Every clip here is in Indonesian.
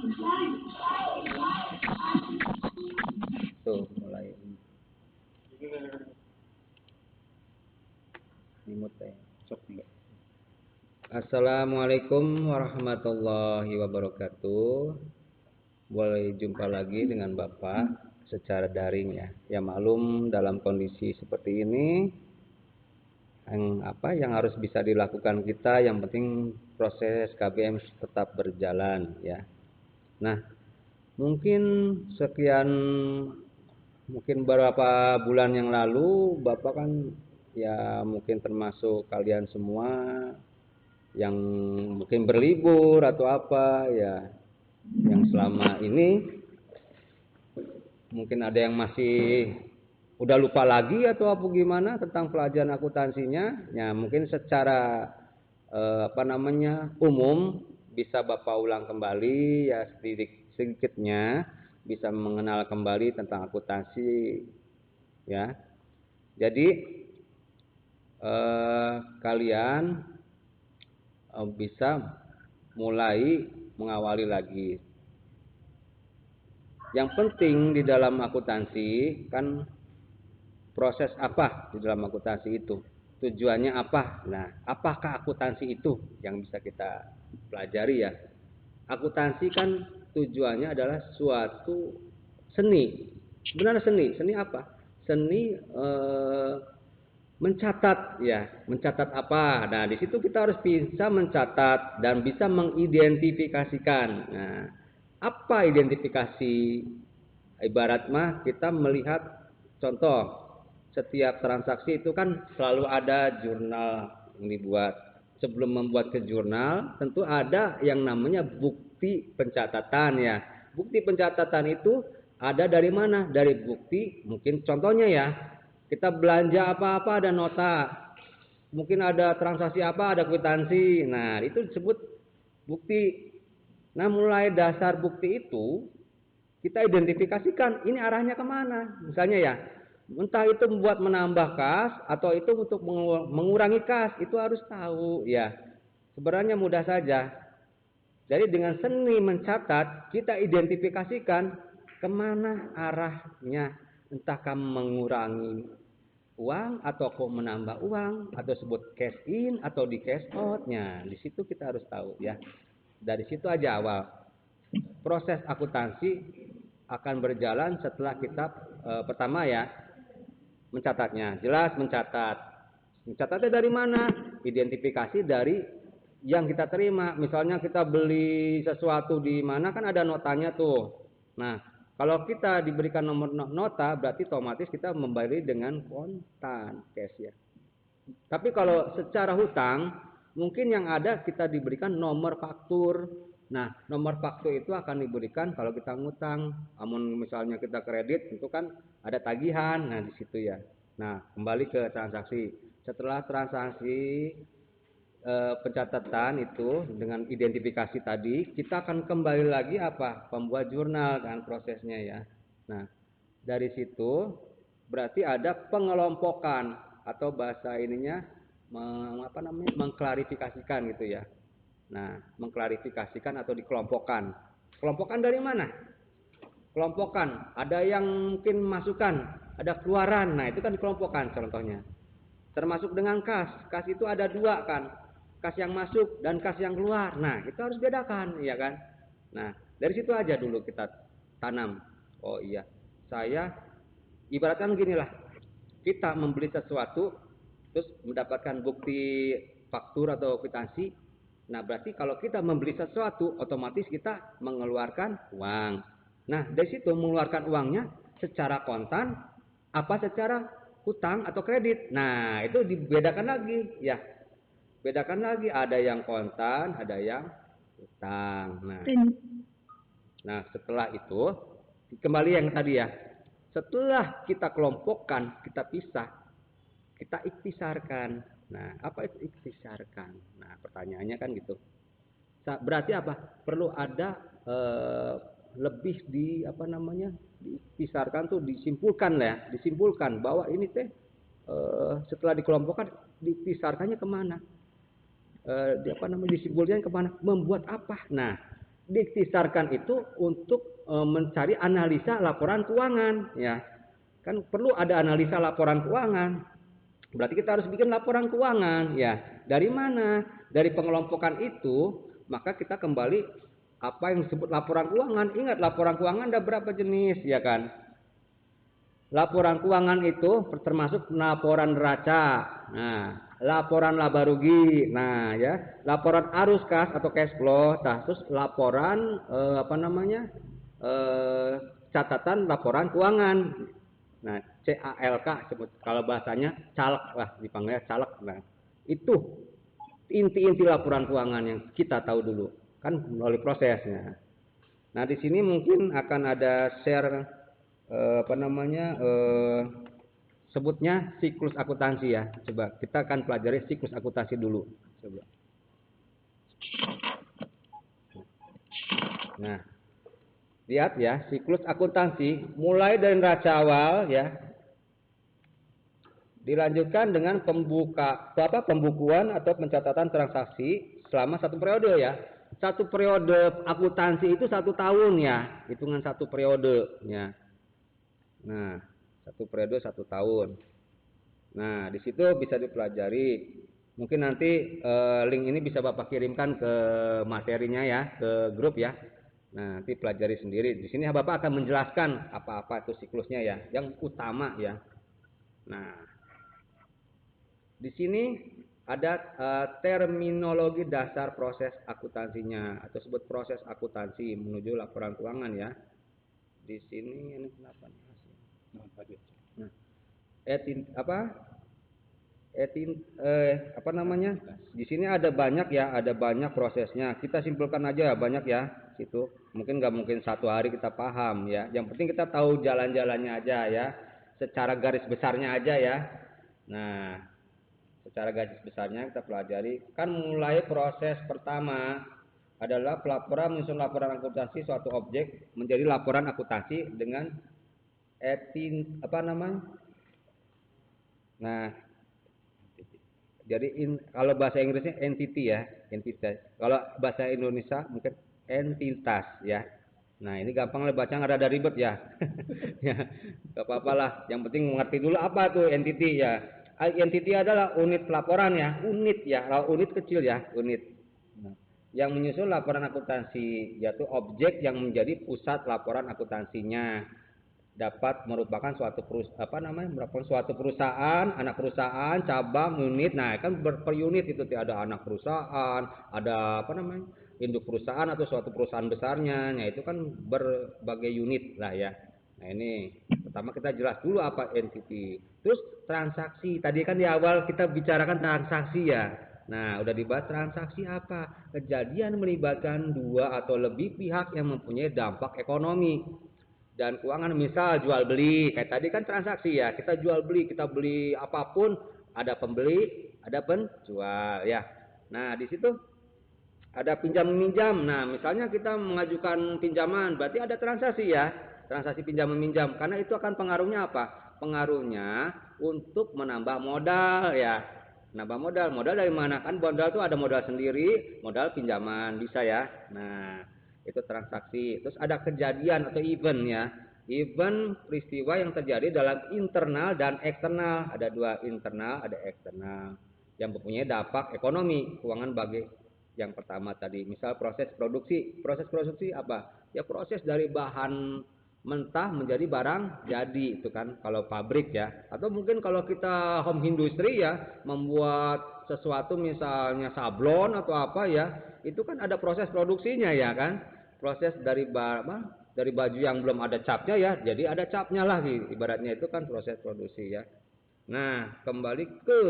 Tuh mulai imut teh. Sok enggak. Assalamualaikum warahmatullahi wabarakatuh. Boleh jumpa lagi dengan Bapak secara daring ya. Ya maklum dalam kondisi seperti ini yang harus bisa dilakukan kita, yang penting proses KBM tetap berjalan ya. Nah, mungkin beberapa bulan yang lalu Bapak kan ya mungkin termasuk kalian semua yang mungkin berlibur atau apa ya, yang selama ini mungkin ada yang masih udah lupa lagi atau apa gimana tentang pelajaran akuntansinya ya, mungkin secara umum bisa Bapak ulang kembali ya, sedikitnya bisa mengenal kembali tentang akuntansi ya. Jadi kalian bisa mulai mengawali lagi. Yang penting di dalam akuntansi kan proses apa di dalam akuntansi itu, tujuannya apa. Nah, apakah akuntansi itu yang bisa kita pelajari ya. Akuntansi kan tujuannya adalah suatu seni. Benar, seni apa? Seni mencatat ya, mencatat apa. Nah, di situ kita harus bisa mencatat dan bisa mengidentifikasikan. Nah, apa identifikasi? Ibarat mah kita melihat contoh, setiap transaksi itu kan selalu ada jurnal yang dibuat. Sebelum membuat ke jurnal, tentu ada yang namanya bukti pencatatan ya. Bukti pencatatan itu ada dari mana? Dari bukti, mungkin contohnya ya, kita belanja apa-apa ada nota, mungkin ada transaksi apa ada kwitansi. Nah, itu disebut bukti. Nah, mulai dasar bukti itu kita identifikasikan ini arahnya kemana. Misalnya ya, entah itu membuat menambah kas atau itu untuk mengurangi kas, itu harus tahu ya. Sebenarnya mudah saja. Jadi dengan seni mencatat kita identifikasikan kemana arahnya, entah kamu mengurangi uang atau kok menambah uang, atau sebut cash in atau di cash out-nya. Di situ kita harus tahu ya. Dari situ aja awal. Proses akuntansi akan berjalan setelah kita pertama ya mencatatnya. Jelas mencatat. Mencatatnya dari mana? Identifikasi dari yang kita terima. Misalnya kita beli sesuatu di mana kan ada notanya tuh. Nah, kalau kita diberikan nomor nota berarti otomatis kita membayar dengan kontan cash ya. Tapi kalau secara hutang mungkin yang ada kita diberikan nomor faktur. Nah, nomor faktur itu akan diberikan kalau kita ngutang. Namun misalnya kita kredit, itu kan ada tagihan. Nah, di situ ya. Nah, kembali ke transaksi. Setelah transaksi pencatatan itu dengan identifikasi tadi, kita akan kembali lagi apa? Pembuat jurnal kan prosesnya ya. Nah, dari situ berarti ada pengelompokan atau bahasa ininya mengklarifikasikan gitu ya. Nah, mengklarifikasikan atau dikelompokkan. Kelompokkan dari mana? Kelompokan, ada yang mungkin masukan, ada keluaran. Nah, itu kan dikelompokkan contohnya. Termasuk dengan kas. Kas itu ada dua kan. Kas yang masuk dan kas yang keluar. Nah, itu harus bedakan, ya kan? Nah, dari situ aja dulu kita tanam. Oh iya, saya ibaratkan ginilah. Kita membeli sesuatu terus mendapatkan bukti faktur atau kwitansi. Nah, berarti kalau kita membeli sesuatu otomatis kita mengeluarkan uang. Nah, dari situ mengeluarkan uangnya secara kontan apa secara hutang atau kredit. Nah, itu dibedakan lagi ya. Bedakan lagi, ada yang kontan, ada yang hutang. Nah, setelah itu kembali yang tadi ya. Setelah kita kelompokkan, kita pisah, kita iktisarkan. Nah, apa itu iktisarkan? Nah, pertanyaannya kan gitu. Berarti apa? Perlu ada lebih diiktisarkan tuh, disimpulkan lah ya, disimpulkan bahwa ini teh setelah dikelompokkan dipisarkannya kemana? Disimpulkan kemana? Membuat apa? Nah, Dikisarkan itu untuk mencari analisa laporan keuangan, ya. Kan perlu ada analisa laporan keuangan. Berarti kita harus bikin laporan keuangan, ya. Dari mana? Dari pengelompokan itu, maka kita kembali apa yang disebut laporan keuangan. Ingat, laporan keuangan ada berapa jenis, ya kan? Laporan keuangan itu termasuk laporan neraca, nah, laporan laba rugi, nah ya, laporan arus kas atau cash flow, terus laporan catatan laporan keuangan. Nah, CALK sebut kalau bahasanya caleg lah, dipanggilnya caleg. Nah, itu inti-inti laporan keuangan yang kita tahu dulu kan melalui prosesnya. Nah, di sini mungkin akan ada share sebutnya siklus akuntansi, ya. Coba kita akan pelajari siklus akuntansi dulu. Coba. Nah, lihat ya, siklus akuntansi mulai dari neraca awal, ya, dilanjutkan dengan pembukuan atau pencatatan transaksi selama satu periode, ya. Satu periode akuntansi itu 1 tahun, ya, hitungan satu periode, ya. Nah, satu periode 1 tahun. Nah, di situ bisa dipelajari. Mungkin nanti link ini bisa Bapak kirimkan ke materinya, ya, ke grup, ya. Nah, nanti pelajari sendiri. Di sini Bapak akan menjelaskan apa-apa itu siklusnya, ya, yang utama, ya. Nah, di sini ada terminologi dasar proses akuntansinya atau sebut proses akuntansi menuju laporan keuangan, ya. Di sini ini kenapa nih? Nah, Di sini ada banyak, ya, ada banyak prosesnya. Kita simpulkan aja banyak, ya, situ. Mungkin nggak mungkin satu hari kita paham, ya. Yang penting kita tahu jalan-jalannya aja, ya. Secara garis besarnya aja, ya. Nah, secara garis besarnya kita pelajari. Kan mulai proses pertama adalah pelaporan menyusun laporan akuntansi suatu objek menjadi laporan akuntansi dengan Nah, jadi kalau bahasa Inggrisnya entity, ya, entitas. Kalau bahasa Indonesia mungkin entitas, ya. Nah, ini gampang lah baca, nggak ada ribet, ya. Ya, nggak apa-apa lah. Yang penting mengerti dulu apa tuh entity, ya. Entity adalah unit pelaporan, ya, unit, ya. Kalau unit kecil, ya, unit. Nah, yang menyusun laporan akuntansi yaitu objek yang menjadi pusat laporan akuntansinya dapat merupakan suatu perusahaan, anak perusahaan, cabang, unit. Nah, kan per unit itu ada anak perusahaan, ada induk perusahaan atau suatu perusahaan besarnya. Nah, itu kan berbagai unit lah, ya. Nah, ini pertama kita jelas dulu apa entity. Terus transaksi. Tadi kan di awal kita bicarakan transaksi, ya. Nah, udah dibahas transaksi apa? Kejadian melibatkan dua atau lebih pihak yang mempunyai dampak ekonomi dan keuangan, misal jual beli, kayak tadi kan transaksi, ya, kita jual beli, kita beli apapun, ada pembeli, ada penjual, ya. Nah, di situ ada pinjam meminjam. Nah, misalnya kita mengajukan pinjaman, berarti ada transaksi, ya, transaksi pinjam meminjam, karena itu akan pengaruhnya apa? Pengaruhnya untuk menambah modal, ya. Nambah modal dari mana? Kan modal itu ada modal sendiri, modal pinjaman, bisa, ya. Nah, itu transaksi. Terus ada kejadian atau event, ya. Event peristiwa yang terjadi dalam internal dan eksternal. Ada dua, internal, ada eksternal, yang mempunyai dampak ekonomi keuangan bagi yang pertama tadi. Misal proses produksi. Proses produksi apa? Ya, proses dari bahan mentah menjadi barang jadi, itu kan kalau pabrik, ya. Atau mungkin kalau kita home industry, ya, membuat sesuatu misalnya sablon atau apa, ya, itu kan ada proses produksinya, ya kan. Proses dari baju yang belum ada capnya, ya, jadi ada capnya lagi, ibaratnya itu kan proses produksi, ya. Nah, kembali ke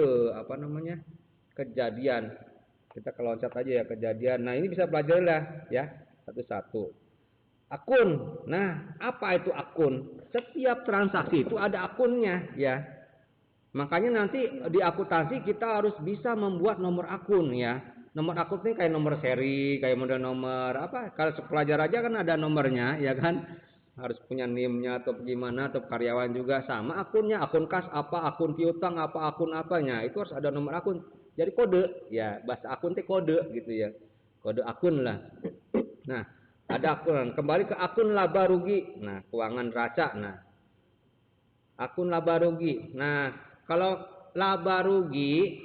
kejadian. Kita keloncat aja, ya, kejadian. Nah, ini bisa pelajari lah, ya, satu-satu. Akun. Nah, apa itu akun? Setiap transaksi itu ada akunnya, ya. Makanya nanti di akuntansi kita harus bisa membuat nomor akun, ya. Nomor akun ini kayak nomor seri, kayak model nomor apa? Kalau pelajar aja kan ada nomornya, ya kan? Harus punya NIM-nya atau gimana, atau karyawan juga sama akunnya, akun kas apa, akun piutang apa, akun apanya. Itu harus ada nomor akun. Jadi kode, ya, bahasa akun itu kode gitu, ya. Kode akun lah. Nah, Ada akun. Kembali ke akun laba rugi. Nah, keuangan neraca. Nah, akun laba rugi. Nah, kalau laba rugi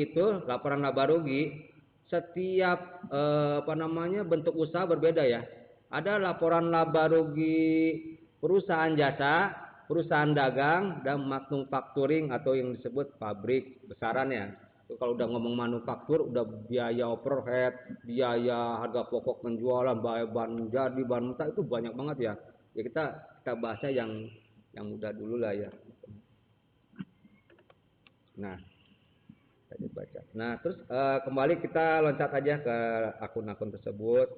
itu laporan laba rugi setiap bentuk usaha berbeda ya. Ada laporan laba rugi perusahaan jasa, perusahaan dagang, dan manufacturing atau yang disebut pabrik besarannya. Kalau udah ngomong manufaktur, udah biaya overhead, biaya harga pokok penjualan, biaya bahan jadi, bahan mentah itu banyak banget ya. Ya kita bahasa yang mudah dulu lah ya. Nah, tadi baca. Nah, terus kembali kita loncat aja ke akun-akun tersebut.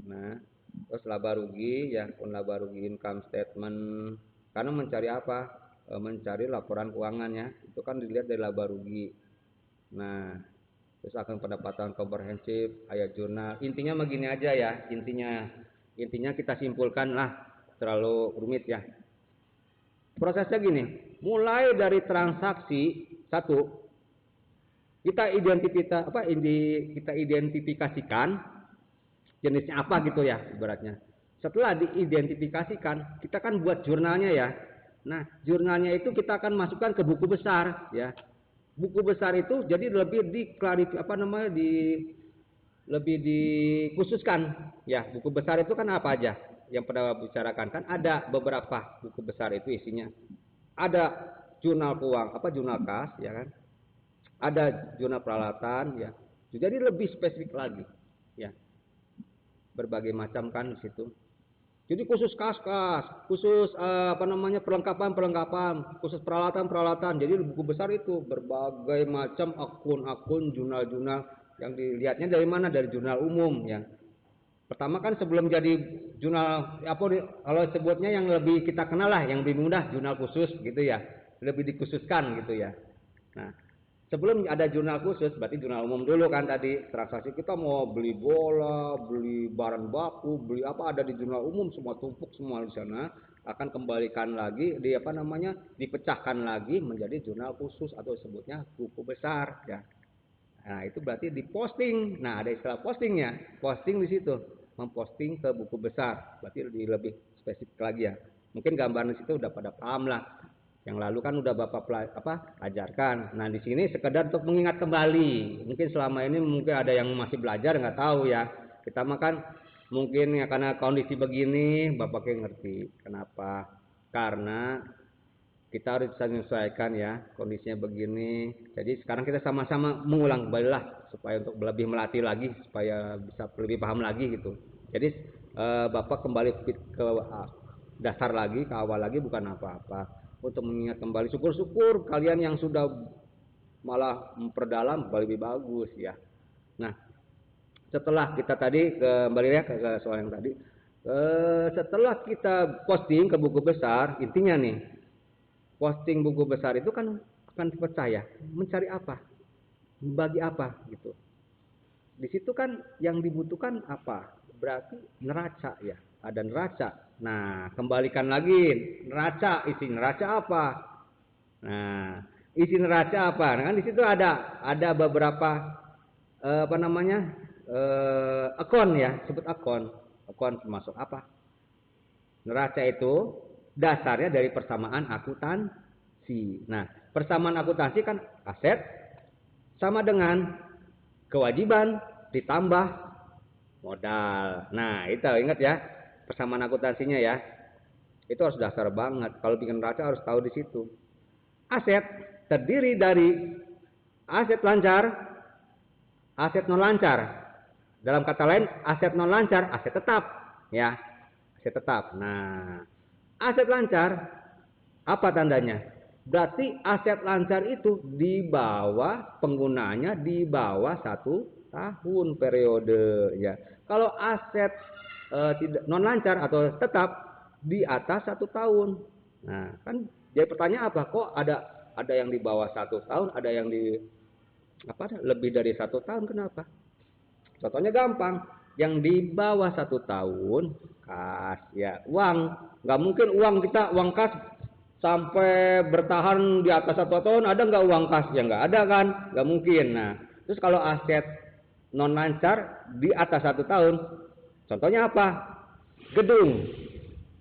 Nah, terus laba rugi ya, akun laba rugi income statement. Karena mencari apa? Mencari laporan keuangannya. Itu kan dilihat dari laba rugi. Nah, terus akun pendapatan komprehensif, ayat jurnal. Intinya begini aja ya, intinya kita simpulkan lah, terlalu rumit ya. Prosesnya gini, mulai dari transaksi satu, kita identifikasikan jenisnya apa gitu ya ibaratnya. Setelah diidentifikasikan, kita kan buat jurnalnya ya. Nah, jurnalnya itu kita akan masukkan ke buku besar ya. Buku besar itu jadi lebih lebih dikhususkan ya. Buku besar itu kan apa aja yang pada bicarakan, kan ada beberapa buku besar itu isinya. Ada jurnal jurnal kas ya kan. Ada jurnal peralatan ya. Jadi lebih spesifik lagi ya. Berbagai macam kan di situ. Jadi khusus kas-kas, khusus perlengkapan, khusus peralatan. Jadi buku besar itu berbagai macam akun-akun, jurnal-jurnal yang dilihatnya dari mana? Dari jurnal umum ya. Pertama kan sebelum jadi jurnal kalau sebutnya yang lebih kita kenal lah, yang lebih mudah jurnal khusus gitu ya. Lebih dikhususkan gitu ya. Nah, sebelum ada jurnal khusus, berarti jurnal umum dulu kan tadi. Transaksi kita mau beli bola, beli barang baku, beli apa ada di jurnal umum, semua tumpuk semua di sana. Akan kembalikan lagi dipecahkan lagi menjadi jurnal khusus atau sebutnya buku besar ya. Nah, itu berarti diposting. Nah, ada istilah postingnya. Posting di situ, memposting ke buku besar. Berarti lebih spesifik lagi ya. Mungkin gambar di situ udah pada paham lah. Yang lalu kan udah Bapak ajarkan. Nah, di sini sekedar untuk mengingat kembali. Mungkin selama ini mungkin ada yang masih belajar nggak tahu ya. Kita makan mungkin ya karena kondisi begini Bapak ngerti. Kenapa? Karena kita harus bisa menyesuaikan ya kondisinya begini. Jadi sekarang kita sama-sama mengulang kembali lah supaya untuk lebih melatih lagi supaya bisa lebih paham lagi gitu. Jadi Bapak kembali ke dasar lagi, ke awal lagi bukan apa-apa. Untuk mengingat kembali, syukur-syukur kalian yang sudah malah memperdalam lebih bagus ya. Nah, setelah kita tadi kembali ya ke soal yang tadi, setelah kita posting ke buku besar, intinya nih, posting buku besar itu kan akan dipercaya mencari apa, bagi apa gitu. Di situ kan yang dibutuhkan apa? Berarti neraca ya, ada neraca. Nah, kembalikan lagi neraca, isi neraca apa? Nah, isi neraca apa? Nah, kan di situ ada beberapa akun ya, sebut akun. Akun termasuk apa? Neraca itu dasarnya dari persamaan akuntansi. Nah, persamaan akuntansi kan aset sama dengan kewajiban ditambah modal. Nah, itu ingat ya, persamaan akuntansinya ya. Itu harus dasar banget. Kalau bikin neraca harus tahu di situ. Aset terdiri dari aset lancar, aset non lancar. Dalam kata lain, aset non lancar, aset tetap, ya. Aset tetap. Nah, aset lancar apa tandanya? Berarti aset lancar itu di bawah penggunanya di bawah 1 tahun periode ya. Kalau aset tidak non lancar atau tetap di atas 1 tahun. Nah, kan jadi pertanyaan apa? Kok ada yang di bawah 1 tahun, ada yang di lebih dari 1 tahun? Kenapa? Contohnya gampang, yang di bawah 1 tahun kas ya uang, nggak mungkin uang kas sampai bertahan di atas 1 tahun. Ada nggak uang kas? Ya nggak ada kan, nggak mungkin. Nah, terus kalau aset non lancar di atas 1 tahun, Contohnya apa? Gedung,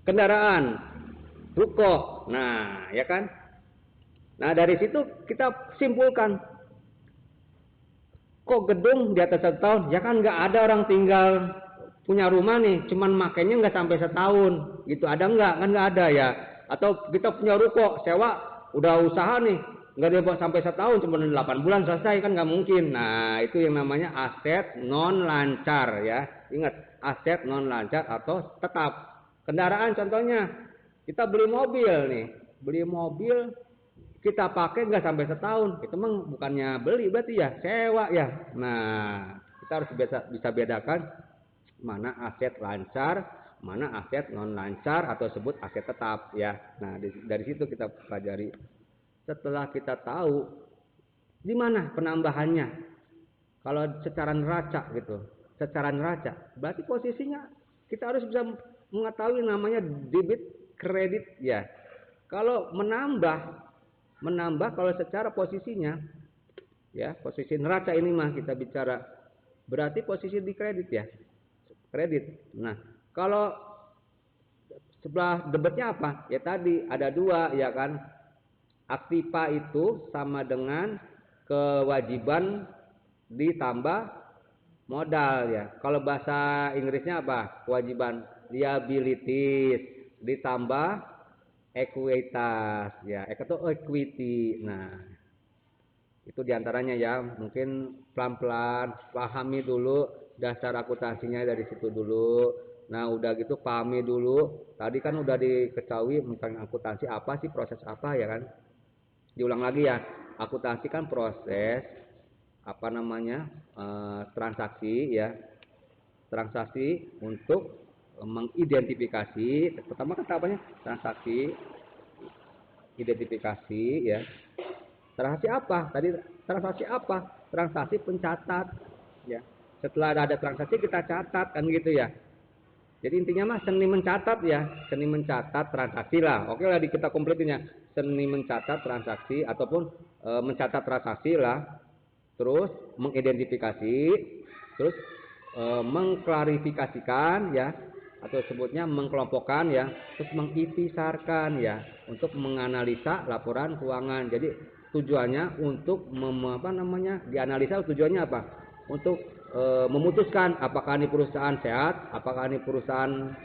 kendaraan, ruko. Nah, ya kan? Nah, dari situ kita simpulkan, kok gedung di atas 1 tahun? Ya kan nggak ada orang tinggal punya rumah nih, cuman makainya nggak sampai setahun, gitu. Ada nggak? Kan nggak ada ya. Atau kita punya ruko, sewa, udah usaha nih, nggak dibawa sampai setahun, cuma 8 bulan selesai, kan nggak mungkin. Nah, itu yang namanya aset non lancar ya. Ingat, aset non lancar atau tetap. Kendaraan contohnya, kita beli mobil nih, beli mobil kita pakai nggak sampai setahun, itu memang bukannya beli berarti ya sewa ya. Nah, kita harus bisa bedakan mana aset lancar, mana aset non lancar atau sebut aset tetap ya. Nah, dari situ kita pelajari. Setelah kita tahu di mana penambahannya, kalau secara neraca gitu, secara neraca, berarti posisinya kita harus bisa mengetahui namanya debit kredit ya. Kalau menambah kalau secara posisinya ya, posisi neraca ini mah kita bicara, berarti posisi di kredit ya, kredit. Nah, kalau sebelah debitnya apa? Ya tadi ada 2 ya kan. Aktiva itu sama dengan kewajiban ditambah modal ya. Kalau bahasa Inggrisnya apa? Kewajiban liabilities ditambah ekuitas ya, atau equity. Nah, itu diantaranya ya. Mungkin pelan-pelan pahami dulu dasar akuntansinya dari situ dulu. Nah, udah gitu pahami dulu. Tadi kan udah diketahui tentang akuntansi apa sih, proses apa ya kan. Diulang lagi ya. Akuntansi kan proses apa namanya, transaksi ya. Transaksi untuk mengidentifikasi, pertama kata apanya? Transaksi, identifikasi ya. Transaksi apa? Tadi transaksi apa? Transaksi pencatat ya. Setelah ada transaksi kita catat kan gitu ya. Jadi intinya mah seni mencatat ya, seni mencatat transaksi lah. Oke lah, kita kompletinnya. Seni mencatat transaksi ataupun mencatat transaksi lah. Terus mengidentifikasi, terus mengklarifikasikan ya, atau sebutnya mengkelompokkan ya, terus mengitisarkan ya, untuk menganalisa laporan keuangan. Jadi tujuannya untuk dianalisa, tujuannya apa? Untuk memutuskan apakah ini perusahaan sehat, apakah ini perusahaan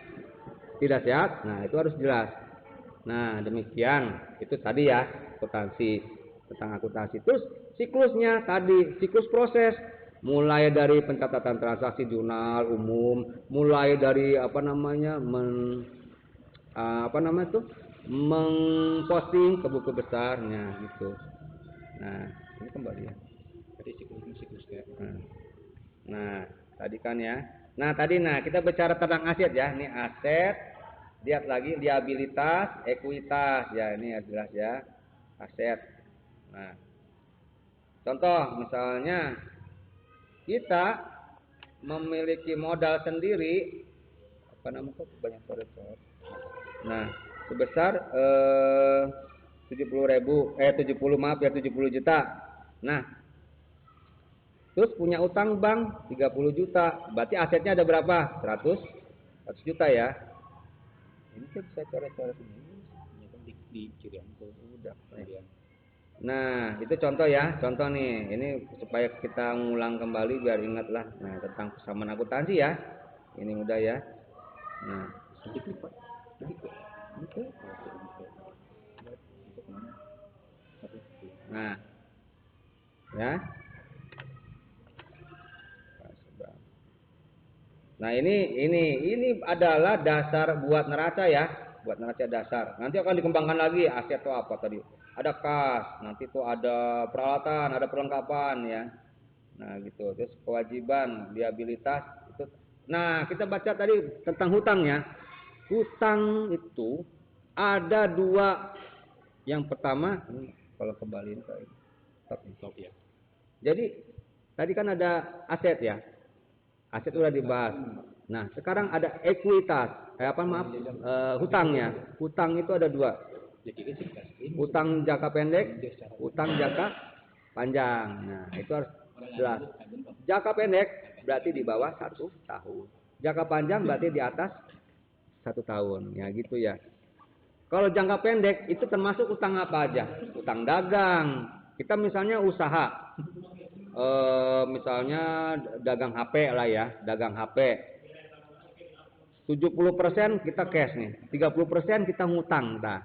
tidak sehat. Nah, itu harus jelas. Nah, demikian itu tadi ya akuntansi, tentang akuntansi. Terus siklusnya tadi, siklus proses, mulai dari pencatatan transaksi jurnal umum, mulai dari mengposting ke buku besarnya gitu. Nah, ini kembali ya. Tadi siklus ya. Nah, tadi kan ya. Nah, kita bicara tentang aset ya. Ini aset, lihat lagi liabilitas, ekuitas ya, ini jelas ya. Aset. Nah, contoh misalnya kita memiliki modal sendiri, banyak coret-coret. Nah, sebesar 70 juta. Nah, terus punya utang bank 30 juta. Berarti asetnya ada berapa? 100 juta ya. Ini kan bisa coret-coret ini. Ini kan di kiri udah. Nah, itu contoh ya. Contoh nih. Ini supaya kita ngulang kembali biar ingat lah. Nah, tentang persamaan akuntansi ya. Ini mudah ya. Nah, sedikit Pak. Nah, ya. Nah, ini adalah dasar buat neraca ya, buat neraca dasar. Nanti akan dikembangkan lagi aset itu apa tadi. Ada kas, nanti itu ada peralatan, ada perlengkapan ya. Nah, gitu. Terus kewajiban, liabilitas itu. Nah, kita baca tadi tentang hutang ya. Hutang itu ada 2. Yang pertama, kalau kembaliin ke top ya. Jadi tadi kan ada aset ya. Aset udah dibahas. Nah, sekarang ada ekuitas. Hutangnya. Hutang itu ada 2. Hutang jangka pendek, hutang jangka panjang. Nah, itu harus jelas. Jangka pendek berarti di bawah 1 tahun. Jangka panjang berarti di atas 1 tahun, ya gitu ya. Kalau jangka pendek itu termasuk utang apa aja? Utang dagang. Kita misalnya usaha, misalnya dagang HP lah ya, dagang HP. 70% kita cash nih, 30% kita ngutang. Nah,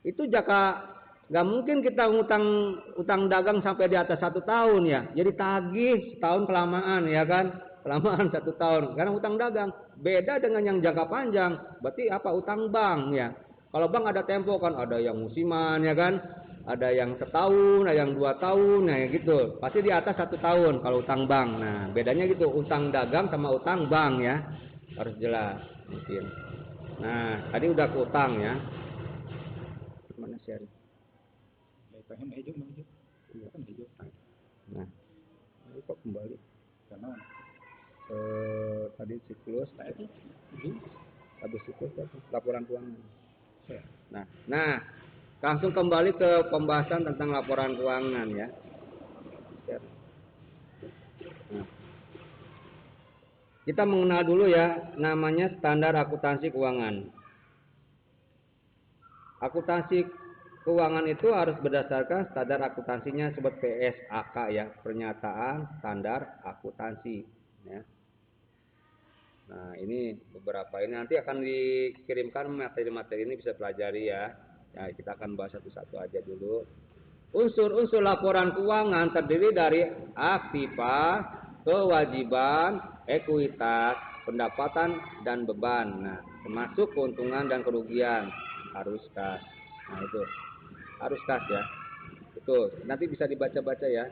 itu nggak mungkin kita utang dagang sampai di atas 1 tahun ya. Jadi tagih setahun kelamaan ya kan, kelamaan 1 tahun. Karena utang dagang beda dengan yang jangka panjang. Berarti apa? Utang bank ya. Kalau bank ada tempo kan, ada yang musiman ya kan, ada yang setahun, ada yang 2 tahun, ya gitu. Pasti di atas 1 tahun kalau utang bank. Nah, bedanya gitu, utang dagang sama utang bank ya, harus jelas mungkin. Nah, tadi udah ke utang ya. Mana share? Hijau. Iya kan hijau. Nah, ini kok kembali Karena tadi siklus. Habis siklus laporan keuangan. Nah, langsung kembali ke pembahasan tentang laporan keuangan ya. Nah, kita mengenal dulu ya, namanya standar akuntansi keuangan. Akuntansi keuangan itu harus berdasarkan standar akuntansinya sebut PSAK ya, pernyataan standar akuntansi ya. Nah, ini beberapa ini nanti akan dikirimkan materi-materi ini bisa pelajari ya. Ya, kita akan bahas satu-satu aja dulu. Unsur-unsur laporan keuangan terdiri dari aktiva, kewajiban, ekuitas, pendapatan dan beban. Nah, termasuk keuntungan dan kerugian, arus kas. Nah, itu arus kas ya. Itu nanti bisa dibaca-baca ya.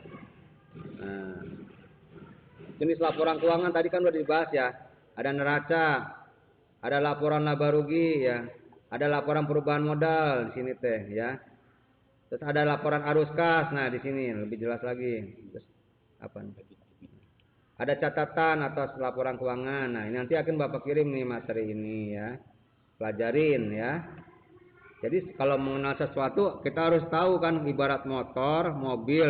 Nah, jenis laporan keuangan tadi kan udah dibahas ya. Ada neraca, ada laporan laba rugi ya, ada laporan perubahan modal di sini teh ya. Terus ada laporan arus kas. Nah, di sini lebih jelas lagi. Terus apa nih? Ada catatan atas laporan keuangan. Nah, ini nanti akan Bapak kirim nih materi ini ya. Pelajarin ya. Jadi kalau mengenal sesuatu kita harus tahu kan, ibarat motor, mobil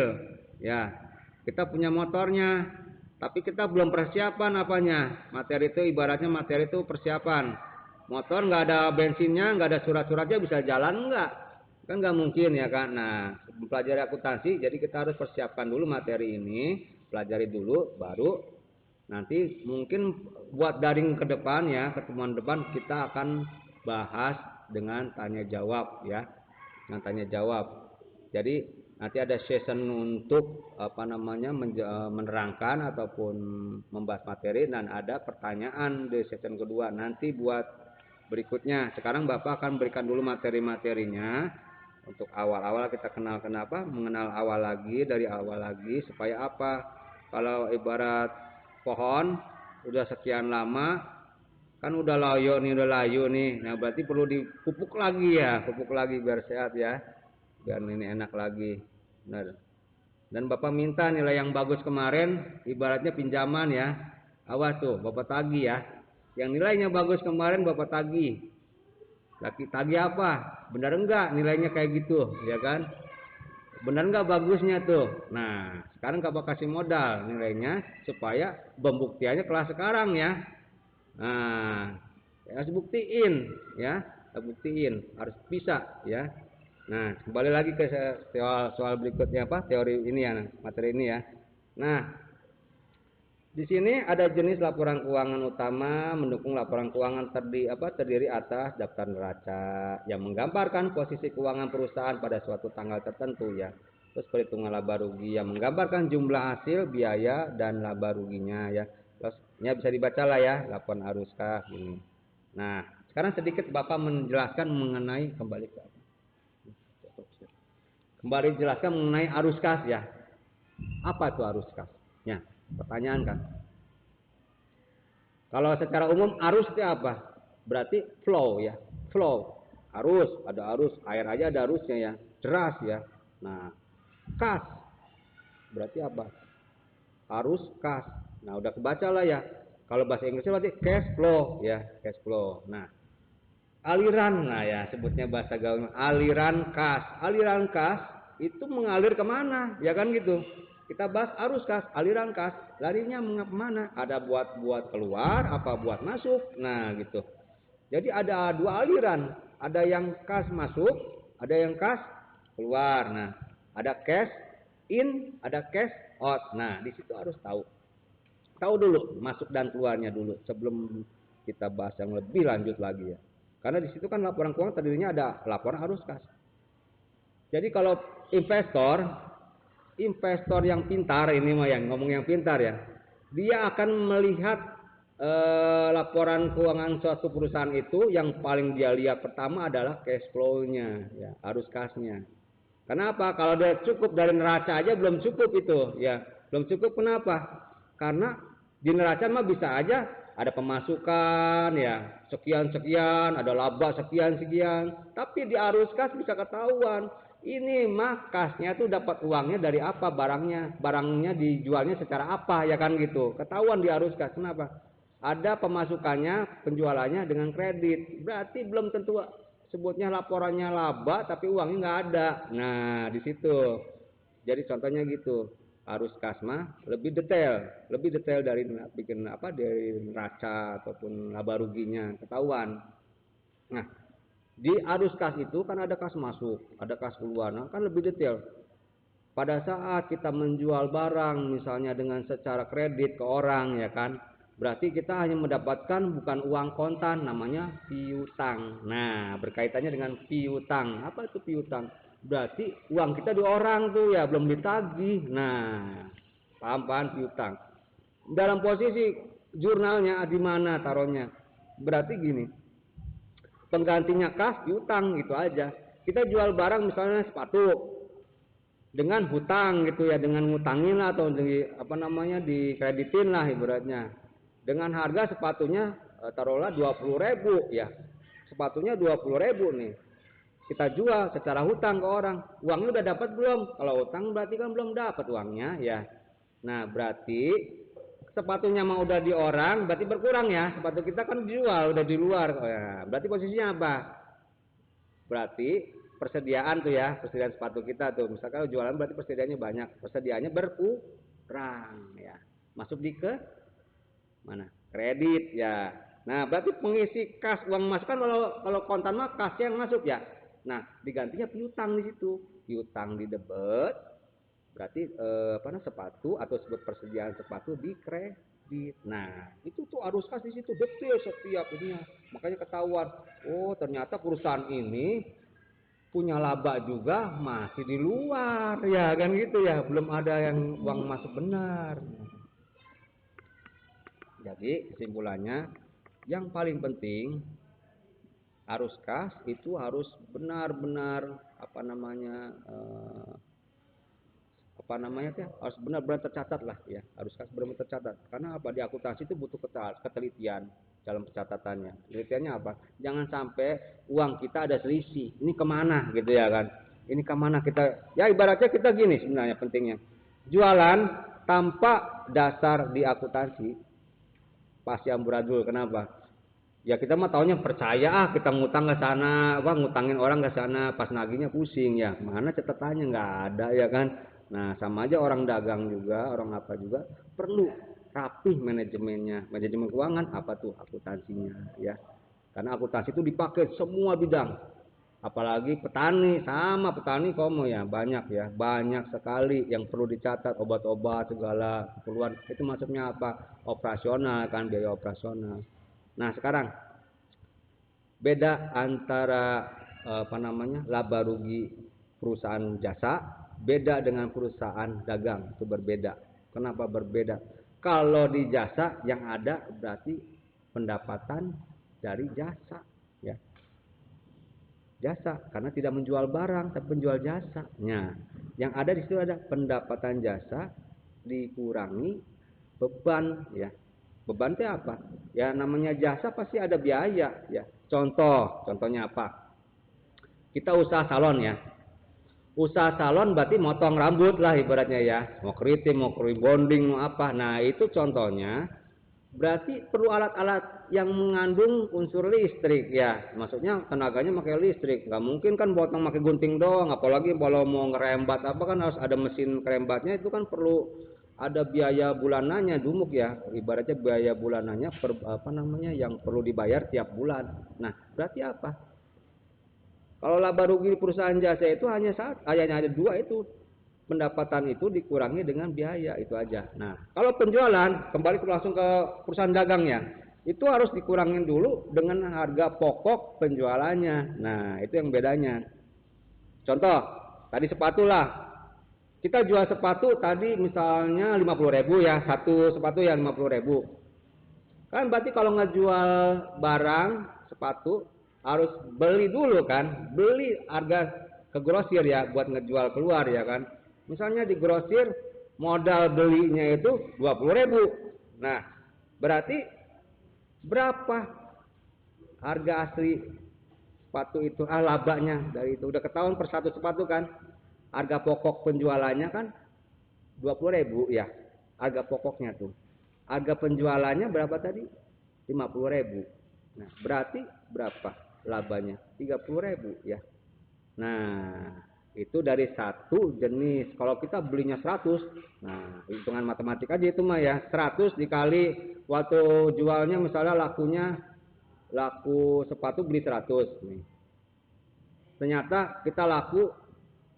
ya. Kita punya motornya, tapi kita belum persiapan apanya. Materi itu ibaratnya materi itu persiapan. Motor nggak ada bensinnya, nggak ada surat-suratnya bisa jalan nggak? Kan nggak mungkin ya kan. Nah, mempelajari akuntansi, jadi kita harus persiapkan dulu materi ini, pelajari dulu, baru nanti mungkin buat daring ke depan ya, pertemuan depan kita akan bahas dengan tanya jawab ya, dengan tanya jawab. Jadi nanti ada session untuk menerangkan ataupun membahas materi, dan ada pertanyaan di session kedua nanti buat berikutnya. Sekarang Bapak akan berikan dulu materi-materinya untuk awal-awal kita mengenal awal lagi, dari awal lagi supaya apa? Kalau ibarat pohon udah sekian lama kan udah layu nih, nah berarti perlu dipupuk lagi ya, pupuk lagi biar sehat ya, biar ini enak lagi. Benar. Dan Bapak minta nilai yang bagus kemarin, ibaratnya pinjaman ya. Awas tuh, Bapak tagih ya. Yang nilainya bagus kemarin Bapak tagih. Tagih apa? Benar enggak nilainya kayak gitu, ya kan? Benar enggak bagusnya tuh? Nah, sekarang Bapak kasih modal nilainya supaya pembuktiannya kelas sekarang ya. Nah, harus buktiin ya, buktiin, harus bisa ya. Nah, kembali lagi ke soal berikutnya apa? Teori ini ya, materi ini ya. Nah, di sini ada jenis laporan keuangan utama mendukung laporan keuangan terdiri atas daftar neraca yang menggambarkan posisi keuangan perusahaan pada suatu tanggal tertentu ya. Terus perhitungan laba rugi yang menggambarkan jumlah hasil, biaya dan laba ruginya ya. Terus ya bisa dibaca lah ya, laporan arus kas ini. Nah, sekarang sedikit Bapak menjelaskan mengenai jelaskan mengenai arus kas ya. Apa itu arus kas? Ya, pertanyaan kan. Kalau secara umum arus itu apa? Berarti flow ya, flow. Arus, ada arus, air aja ada arusnya ya, deras ya. Nah, kas berarti apa? Arus kas. Nah, udah kebaca lah ya. Kalau bahasa Inggrisnya berarti cash flow ya, cash flow. Nah, aliran, nah ya sebutnya bahasa gaul, aliran kas. Aliran kas itu mengalir kemana? Ya kan gitu. Kita bahas arus kas, aliran kas, larinya kemana? Ada buat keluar, apa buat masuk? Nah gitu. Jadi ada dua aliran, ada yang kas masuk, ada yang kas keluar. Nah, ada cash in, ada cash out. Nah, di situ harus tahu dulu masuk dan keluarnya dulu sebelum kita bahas yang lebih lanjut lagi ya. Karena di situ kan laporan keuangan terdirinya ada laporan arus kas. Jadi kalau investor yang pintar, ini mah yang ngomong yang pintar ya, dia akan melihat laporan keuangan suatu perusahaan itu yang paling dia lihat pertama adalah cash flow-nya, ya, arus kasnya. Kenapa? Kalau dia cukup dari neraca aja belum cukup itu, ya, belum cukup. Kenapa? Karena di neraca mah bisa aja ada pemasukan, ya, sekian, ada laba sekian, tapi di arus kas bisa ketahuan. Ini mah kasnya tuh dapat uangnya dari apa, barangnya dijualnya secara apa, ya kan gitu. Ketahuan di arus kas. Kenapa? Ada pemasukannya, penjualannya dengan kredit. Berarti belum tentu sebutnya laporannya laba, tapi uangnya nggak ada. Nah di situ. Jadi contohnya gitu. Arus kas mah lebih detail dari bikin apa, dari neraca ataupun laba ruginya ketahuan. Nah, di arus kas itu kan ada kas masuk, ada kas keluar, nah, kan lebih detail. Pada saat kita menjual barang misalnya dengan secara kredit ke orang, ya kan, berarti kita hanya mendapatkan bukan uang kontan, namanya piutang. Nah, berkaitannya dengan piutang. Apa itu piutang? Berarti uang kita di orang tuh ya belum ditagih. Nah, paham piutang. Dalam posisi jurnalnya di mana taruhnya? Berarti gini. Penggantinya kas piutang gitu aja. Kita jual barang misalnya sepatu dengan hutang gitu ya, dengan ngutangin lah atau dikreditin lah ibaratnya. Dengan harga sepatunya taruhlah 20.000 ya. Sepatunya 20.000 nih. Kita jual secara hutang ke orang, uangnya udah dapat belum? Kalau hutang berarti kan belum dapat uangnya ya. Nah berarti sepatunya mau udah di orang, berarti berkurang ya. Sepatu kita kan dijual udah di luar, ya, berarti posisinya apa? Berarti persediaan tuh ya, persediaan sepatu kita tuh. Misalkan jualan berarti persediaannya banyak, persediaannya berkurang ya. Masuk di ke mana? Kredit ya. Nah berarti pengisi kas uang masuk kan kalau kontan mah kasnya yang masuk ya. Nah, digantinya piutang di situ. Piutang di debit, berarti sepatu atau persediaan sepatu di kredit. Nah, itu tuh arus kas di situ detail setiap ininya. Makanya ketahuan, oh ternyata perusahaan ini punya laba juga masih di luar, ya kan gitu ya. Belum ada yang uang masuk benar. Jadi kesimpulannya, yang paling penting arus kas itu harus benar-benar harus benar-benar tercatat lah ya. Arus kas benar-benar tercatat. Karena apa? Di akuntansi itu butuh ketelitian dalam pencatatannya. Penelitiannya apa? Jangan sampai uang kita ada selisih. Ini kemana gitu ya kan? Ini kemana kita? Ya ibaratnya kita gini sebenarnya pentingnya. Jualan tanpa dasar di akuntansi pasti amburadul. Kenapa? Ya kita mah taunya percaya kita ngutang ke sana, ngutangin orang ke sana, pas nagihnya pusing ya. Mana catatannya nggak ada ya kan. Nah, sama aja orang dagang juga, orang apa juga perlu rapih manajemennya. Manajemen keuangan apa tuh? Akuntansinya ya. Karena akuntansi itu dipakai semua bidang. Apalagi petani, sama petani komo ya, banyak ya, banyak sekali yang perlu dicatat, obat-obat segala keperluan. Itu maksudnya apa? Operasional kan, biaya operasional. Nah sekarang beda antara laba rugi perusahaan jasa beda dengan perusahaan dagang, itu berbeda. Kenapa berbeda? Kalau di jasa yang ada berarti pendapatan dari jasa ya. Jasa karena tidak menjual barang tapi menjual jasa. Nah, yang ada di situ ada pendapatan jasa dikurangi beban ya. Beban itu apa? Ya namanya jasa pasti ada biaya ya. Contohnya apa? Kita usaha salon ya. Usaha salon berarti motong rambut lah ibaratnya ya. Mau keriting, mau rebonding, mau apa. Nah itu contohnya berarti perlu alat-alat yang mengandung unsur listrik ya. Maksudnya tenaganya pakai listrik. Nggak mungkin kan potong pakai gunting doang. Apalagi kalau mau ngerembat apa kan harus ada mesin kerembatnya, itu kan perlu ada biaya bulanannya dumuk ya. Ibaratnya biaya bulanannya apa namanya yang perlu dibayar tiap bulan. Nah, berarti apa? Kalau laba rugi perusahaan jasa itu hanya ada dua itu, pendapatan itu dikurangi dengan biaya itu aja. Nah, kalau penjualan kembali langsung ke perusahaan dagangnya, itu harus dikurangin dulu dengan harga pokok penjualannya. Nah, itu yang bedanya. Contoh, tadi sepatu lah. Kita jual sepatu tadi misalnya 50.000 ya, satu sepatu ya 50.000. Kan berarti kalau ngejual barang sepatu harus beli dulu kan, beli harga ke grosir ya buat ngejual keluar ya kan. Misalnya di grosir modal belinya itu 20.000. Nah, berarti berapa harga asli sepatu itu? Labanya dari itu udah ketahuan per satu sepatu kan. Harga pokok penjualannya kan 20.000 ya. Harga pokoknya tuh. Harga penjualannya berapa tadi? 50.000. Nah, berarti berapa labanya? 30.000 ya. Nah, itu dari satu jenis. Kalau kita belinya 100, nah hitungan matematik aja itu mah ya. 100 dikali waktu jualnya misalnya laku sepatu beli 100 nih. Ternyata kita laku,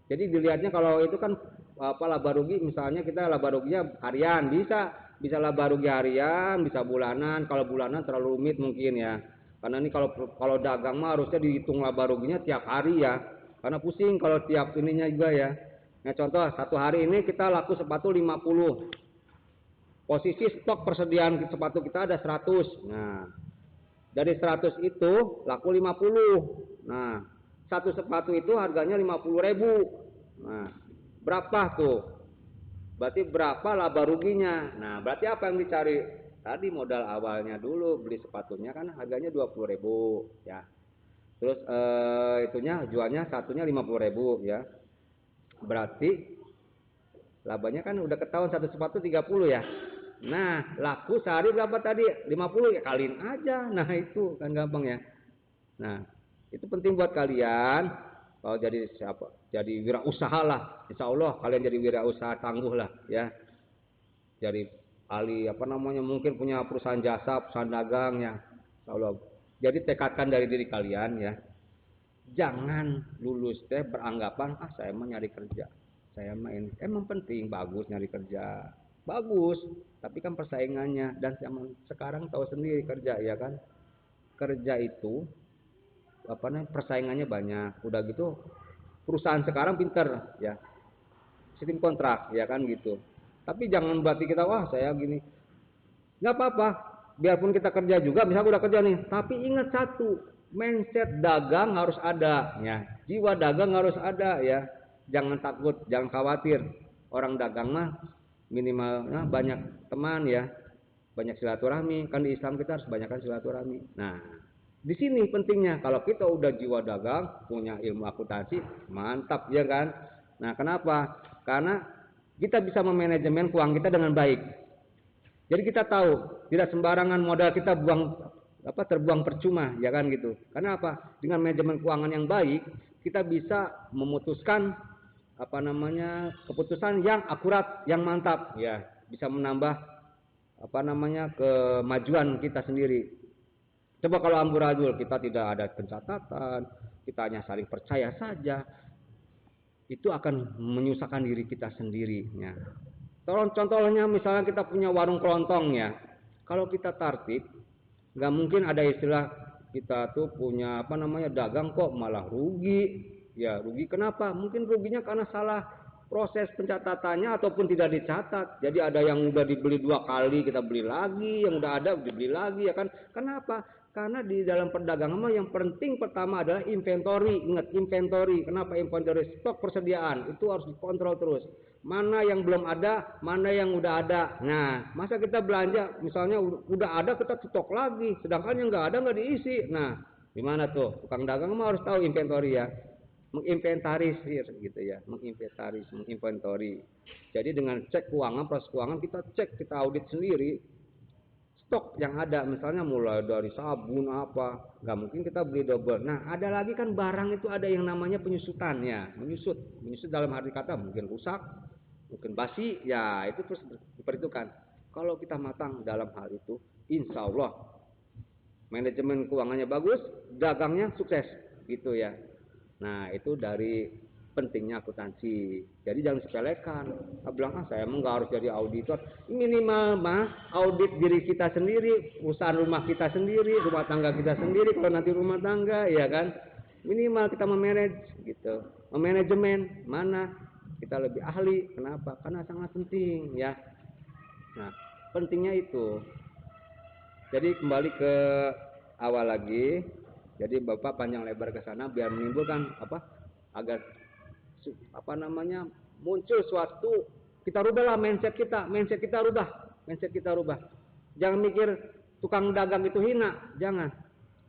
jadi dilihatnya kalau itu kan apa laba rugi, misalnya kita laba ruginya harian, bisa laba rugi harian, bisa bulanan. Kalau bulanan terlalu rumit mungkin ya. Karena ini kalau dagang mah harusnya dihitung laba ruginya tiap hari ya. Karena pusing kalau tiap ininya juga ya. Nah contoh, satu hari ini kita laku sepatu 50. Posisi stok persediaan sepatu kita ada 100. Nah, dari 100 itu laku 50. Nah, satu sepatu itu harganya 50.000. Nah, berapa tuh? Berarti berapa laba ruginya? Nah, berarti apa yang dicari? Tadi modal awalnya dulu beli sepatunya kan harganya 20.000 ya. Terus itunya jualnya satunya 50.000 ya. Berarti labanya kan udah ketahuan satu sepatu 30 ya. Nah, laku sehari berapa tadi? 50 ya, kaliin aja. Nah, itu kan gampang ya. Nah, itu penting buat kalian. Kalau jadi wirausaha lah. Insya Allah kalian jadi wirausaha tangguh lah ya. Jadi ahli apa namanya, mungkin punya perusahaan jasa, perusahaan dagang ya. Insya Allah. Jadi tekadkan dari diri kalian ya. Jangan lulus teh beranggapan saya mah nyari kerja. Saya mah ini emang penting, bagus nyari kerja. Bagus, tapi kan persaingannya, dan zaman sekarang tahu sendiri kerja ya kan. Kerja itu apa namanya, persaingannya banyak. Udah gitu perusahaan sekarang pinter ya. Sistem kontrak ya kan gitu. Tapi jangan berarti kita wah saya gini. Nggak apa-apa. Biarpun kita kerja juga, misalnya udah kerja nih, tapi ingat satu, mindset dagang harus ada ya. Jiwa dagang harus ada ya. Jangan takut, jangan khawatir. Orang dagang mah minimalnya banyak teman ya. Banyak silaturahmi. Kan di Islam kita harus banyakkan silaturahmi. Nah, di sini pentingnya kalau kita udah jiwa dagang, punya ilmu akuntansi, mantap ya kan. Nah, kenapa? Karena kita bisa memanajemen keuangan kita dengan baik. Jadi kita tahu tidak sembarangan modal kita terbuang percuma ya kan gitu. Karena apa? Dengan manajemen keuangan yang baik, kita bisa memutuskan apa namanya keputusan yang akurat, yang mantap ya, bisa menambah apa namanya kemajuan kita sendiri. Coba kalau amburadul, kita tidak ada pencatatan, kita hanya saling percaya saja, itu akan menyusahkan diri kita sendiri ya. Contohnya misalnya kita punya warung kelontong ya. Kalau kita tertib, nggak mungkin ada istilah kita tuh punya apa namanya dagang kok malah rugi. Ya rugi kenapa? Mungkin ruginya karena salah proses pencatatannya ataupun tidak dicatat. Jadi ada yang udah dibeli 2 kali kita beli lagi, yang udah ada dibeli lagi ya kan. Kenapa? Karena di dalam perdagangan yang penting pertama adalah inventory. Ingat inventory. Kenapa inventory? Stok persediaan itu harus dikontrol terus. Mana yang belum ada, mana yang udah ada. Nah, masa kita belanja misalnya udah ada kita stok lagi, sedangkan yang nggak ada nggak diisi. Nah, gimana tuh? Tukang dagang mah harus tahu inventory ya. Menginventarisir gitu ya, menginventory. Jadi dengan cek keuangan, proses keuangan kita cek, kita audit sendiri. stok yang ada, misalnya mulai dari sabun apa, nggak mungkin kita beli double. Nah, ada lagi kan barang itu ada yang namanya penyusutan ya, menyusut dalam arti kata mungkin rusak, mungkin basi, ya itu terus diperhitungkan. Kalau kita matang dalam hal itu, insya Allah manajemen keuangannya bagus, dagangnya sukses, gitu ya. Nah, itu dari pentingnya akuntansi. Jadi jangan sepelekan. Bilang saya emang nggak harus jadi auditor. Minimal mah audit diri kita sendiri, usaha rumah kita sendiri, rumah tangga kita sendiri. Kalau nanti rumah tangga, ya kan, minimal kita memanage gitu, memanajemen mana kita lebih ahli. Kenapa? Karena sangat penting ya. Nah, pentingnya itu. Jadi kembali ke awal lagi. Jadi Bapak panjang lebar ke sana biar menimbulkan agar muncul suatu, kita rubahlah mindset kita rubah. Jangan mikir tukang dagang itu hina, jangan.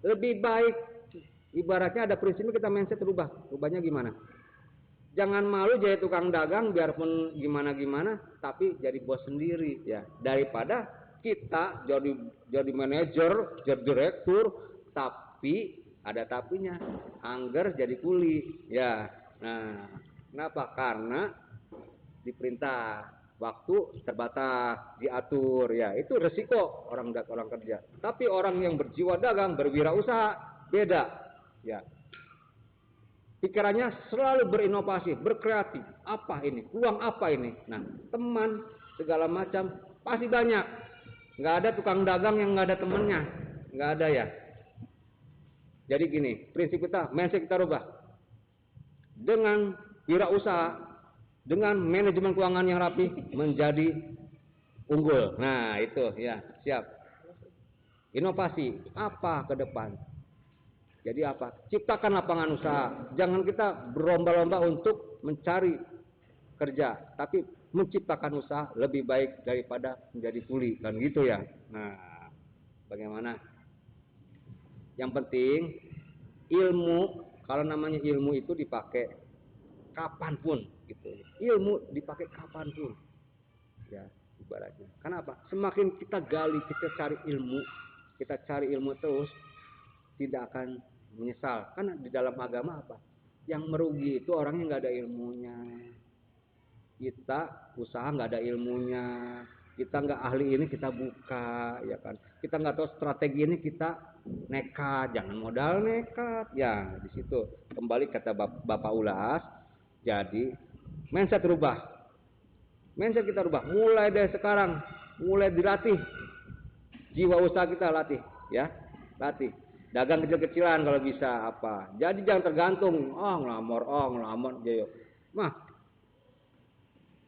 Lebih baik, ibaratnya ada prinsipnya, kita mindset rubahnya gimana? Jangan malu jadi tukang dagang biarpun gimana, tapi jadi bos sendiri ya, daripada kita jadi manajer, jadi direktur, tapi ada tapinya, angger jadi kuli ya. Nah, kenapa? Karena diperintah, waktu terbatas, diatur ya. Itu resiko orang kerja. Tapi orang yang berjiwa dagang, berwirausaha beda ya. Pikirannya selalu berinovasi, berkreatif. Apa ini? Uang apa ini? Nah, teman segala macam pasti banyak. Nggak ada tukang dagang yang nggak ada temennya, nggak ada ya. Jadi gini, prinsip kita, mindset kita rubah. Dengan wirausaha, dengan manajemen keuangan yang rapi, menjadi unggul. Nah, itu ya, siap. Inovasi apa ke depan? Jadi apa? Ciptakan lapangan usaha. Jangan kita berlomba-lomba untuk mencari kerja, tapi menciptakan usaha lebih baik daripada menjadi kuli, kan gitu ya. Nah, bagaimana? Yang penting ilmu. Kalau namanya ilmu itu dipakai kapanpun, gitu. Ilmu dipakai kapanpun, ya ibaratnya. Kenapa? Semakin kita gali, kita cari ilmu terus, tidak akan menyesal. Karena di dalam agama apa? Yang merugi itu orang yang nggak ada ilmunya. Kita usaha nggak ada ilmunya. Kita nggak ahli ini kita buka, ya kan. Kita nggak tahu strategi ini kita nekat, jangan modal nekat. Ya di situ kembali kata Bapak Ulas. Jadi mindset kita rubah. Mulai dari sekarang, mulai dilatih. Jiwa usaha kita latih, ya, latih. Dagang kecil-kecilan kalau bisa apa. Jadi jangan tergantung, ngelamar, jayo. Mah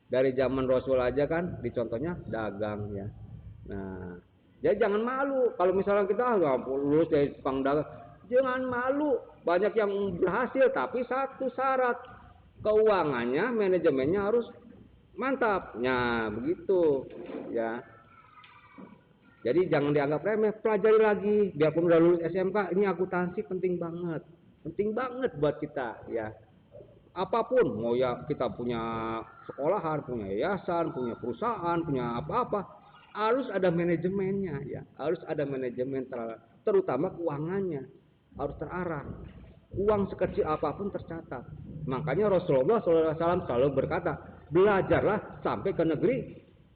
dari zaman Rasul aja kan dicontohnya dagang ya. Nah, jadi jangan malu kalau misalnya kita lulus dari tukang dagang, jangan malu. Banyak yang berhasil, tapi satu syarat, keuangannya, manajemennya harus mantap. Nah, begitu ya. Jadi jangan dianggap remeh, pelajari lagi. Biarpun udah lulus SMK, ini akuntansi penting banget buat kita ya. Apapun, mau ya kita punya sekolahan, punya yayasan, punya perusahaan, punya apa-apa, harus ada manajemennya ya, harus ada manajemen, terutama keuangannya harus terarah. Uang sekecil apapun tercatat. Makanya Rasulullah SAW selalu berkata, belajarlah sampai ke negeri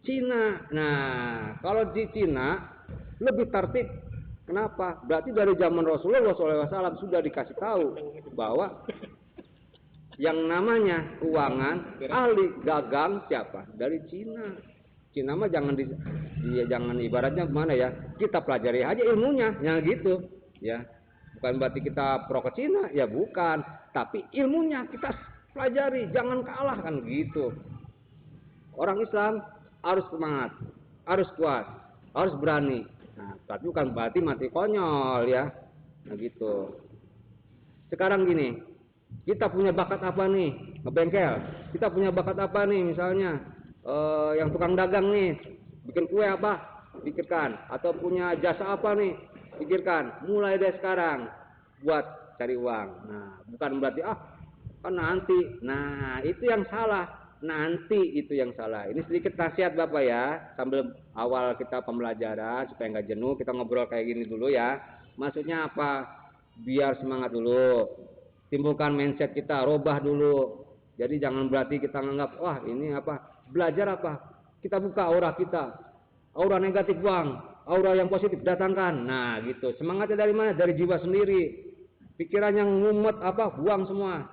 Cina. Nah, kalau di Cina lebih tertib. Kenapa? Berarti dari zaman Rasulullah SAW sudah dikasih tahu bahwa yang namanya keuangan ahli dagang siapa? Dari Cina. Cina mah jangan jangan ibaratnya mana ya? Kita pelajari aja ilmunya, yang gitu, ya. Bukan berarti kita pro ke Cina, ya bukan. Tapi ilmunya kita pelajari, jangan kalah kan gitu. Orang Islam harus semangat, harus kuat, harus berani. Nah, tapi bukan berarti mati konyol ya. Nah gitu. Sekarang gini. Kita punya bakat apa nih? Ngebengkel. Kita punya bakat apa nih? Misalnya yang tukang dagang nih, bikin kue apa? Pikirkan. Atau punya jasa apa nih? Pikirkan. Mulai dari sekarang buat cari uang. Nah, bukan berarti kan nanti. Nah, itu yang salah. nanti itu yang salah. Ini sedikit nasihat Bapak ya, sambil awal kita pembelajaran supaya nggak jenuh, kita ngobrol kayak gini dulu ya. Maksudnya apa? Biar semangat dulu, timbulkan mindset kita, robah dulu. Jadi jangan berarti kita nganggap wah ini apa, belajar apa, kita buka aura kita, aura negatif buang, aura yang positif datangkan. Nah gitu, semangatnya dari mana? Dari jiwa sendiri. Pikiran yang ngumet apa, buang semua.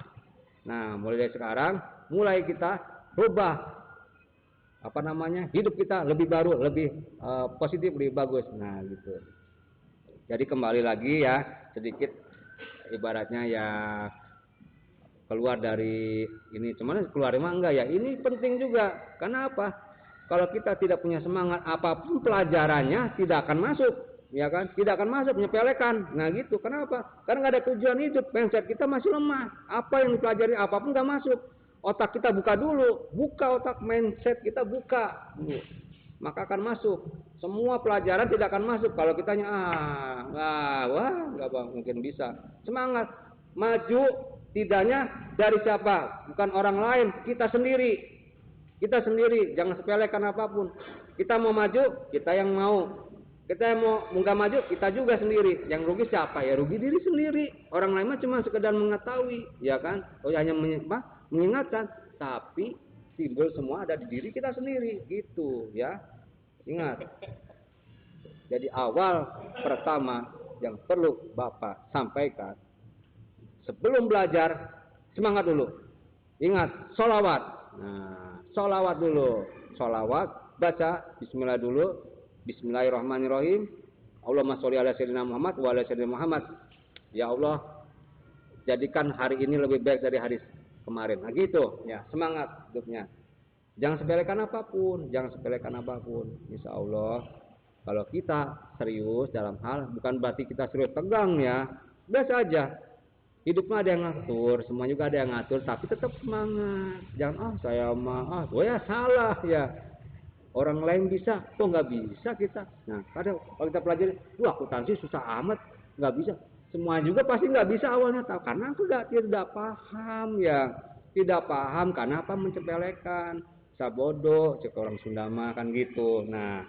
Nah mulai dari sekarang, mulai kita rubah apa namanya, hidup kita lebih baru, lebih positif, lebih bagus. Nah gitu. Jadi kembali lagi ya, sedikit ibaratnya ya keluar dari ini, cuman keluar emang enggak ya, ini penting juga. Karena apa? Kalau kita tidak punya semangat, apapun pelajarannya tidak akan masuk, ya kan? Tidak akan masuk, menyepelekan. Nah gitu. Kenapa? Karena nggak ada tujuan hidup, mindset kita masih lemah. Apa yang dipelajari apapun nggak masuk. Otak kita buka dulu, buka otak, mindset kita buka dulu, maka akan masuk. Semua pelajaran tidak akan masuk kalau kitanya nggak mungkin bisa. Semangat, maju tidaknya dari siapa? Bukan orang lain, kita sendiri. Kita sendiri, jangan sepelekan apapun. Kita mau maju, kita yang mau. Kita yang mau nggak maju, kita juga sendiri. Yang rugi siapa? Ya rugi diri sendiri. Orang lain mah cuma sekedar mengetahui, ya kan? Oh hanya mengingatkan, tapi timbul semua ada di diri kita sendiri, gitu ya. Ingat. Jadi awal pertama yang perlu Bapak sampaikan sebelum belajar, semangat dulu. Ingat, sholawat. Nah, sholawat dulu. Sholawat, baca Bismillah dulu. Bismillahirrahmanirrahim. Allahumma sholli ala sayyidina Muhammad wa ala sayyidina Muhammad. Ya Allah, jadikan hari ini lebih baik dari hari kemarin. Nah gitu, ya semangat hidupnya. Jangan sepelekan apapun, jangan sepelekan apapun. Insya Allah, kalau kita serius dalam hal, bukan berarti kita serius tegang ya. Biasa aja. Hidup mah ada yang ngatur, semua juga ada yang ngatur, tapi tetap semangat. Jangan saya mah ya salah ya. Orang lain bisa, kok nggak bisa kita? Nah, kadang kalau kita pelajari, akuntansi susah amat, nggak bisa. Semua juga pasti nggak bisa awalnya, tahu karena tidak paham ya, tidak paham karena apa, mencepelekan, sabodo, cek orang Sunda mah kan gitu. Nah,